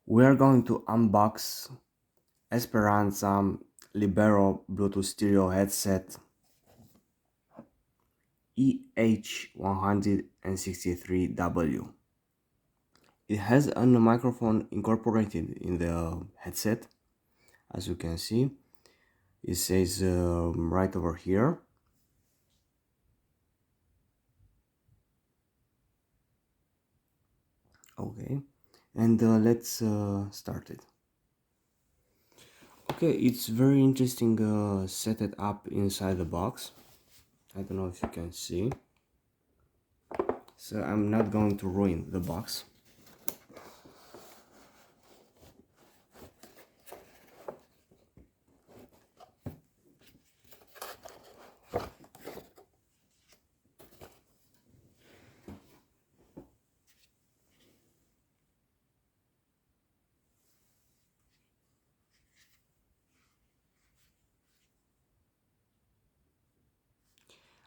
We are going to unbox Esperanza Libero Bluetooth stereo headset eh163w. It has a microphone incorporated in the headset, as you can see. It says right over here. Okay, and let's start it. Okay, it's very interesting. Set it up inside the box. I don't know if you can see. So I'm not going to ruin the box.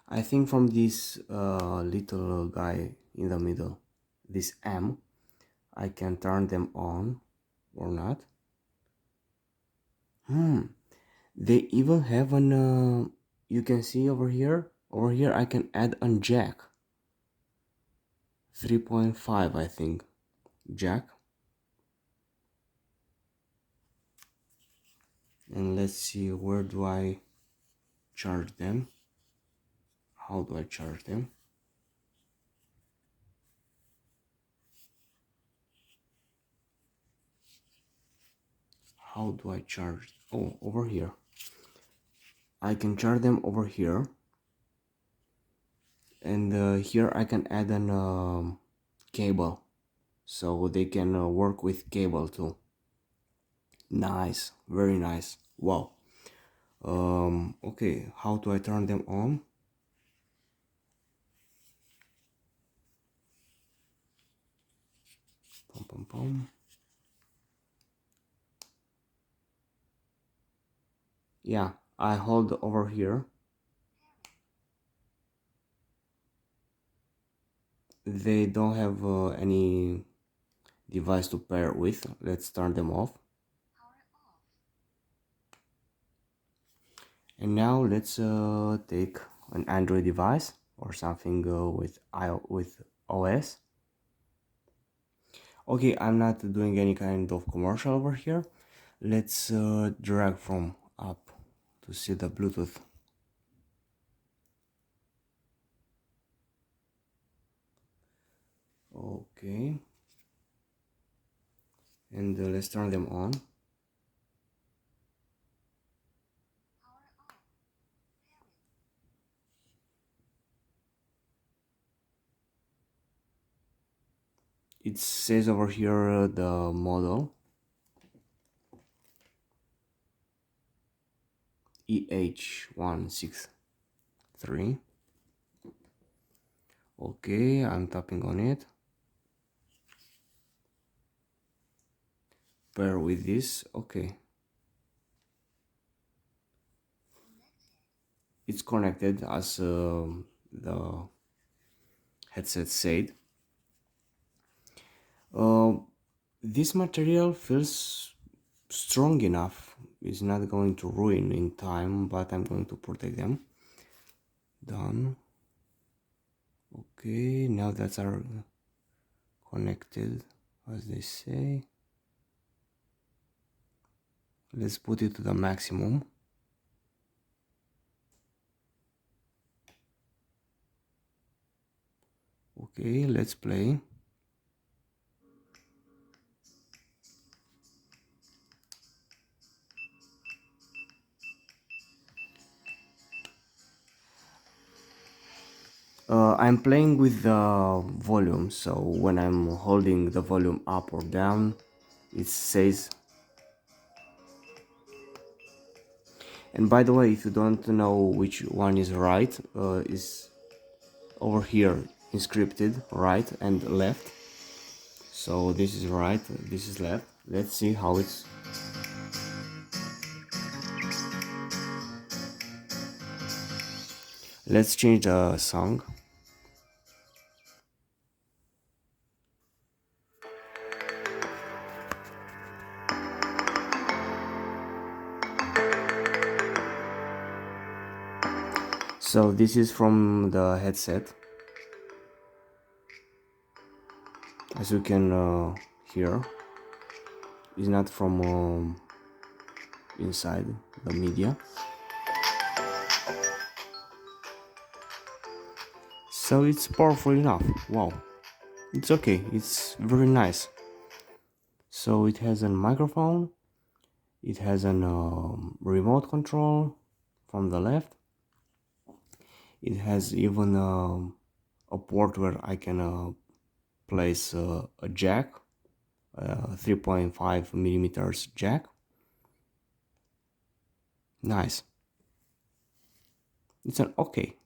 I think from this little guy in the middle, this M, I can turn them on or not. They even have an, you can see over here, I can add a jack. 3.5 I think, jack. And let's see, where do I charge them? How do I charge them? How do I charge? Oh, over here. I can charge them over here. And here I can add an cable, so they can work with cable too. Nice, very nice. Wow. Okay, how do I turn them on? Pum, pum, pum. Yeah, I hold over here. They don't have any device to pair with. Let's turn them off. And now let's take an Android device or something with OS. Okay, I'm not doing any kind of commercial over here. Let's drag from up to see the Bluetooth. Okay, and let's turn them on. It says over here the model eh163. Okay, I'm tapping on it. Pair with this. Okay, it's connected as the headset said. This material feels strong enough. It's not going to ruin in time, but I'm going to protect them. Done. Okay, now that's our connected, as they say. Let's put it to the maximum. Okay, let's play. I'm playing with the volume, so when I'm holding the volume up or down, it says. And by the way, if you don't know which one is right, is over here inscripted right and left. So this is right, this is left. Let's see how it's. Let's change the song. So this is from the headset, as you can hear. It's not from inside the media. So it's powerful enough. Wow, it's okay, it's very nice. So it has a microphone, it has an remote control from the left. It has even a port where I can place a jack, 3.5 millimeters jack. Nice. It's an okay.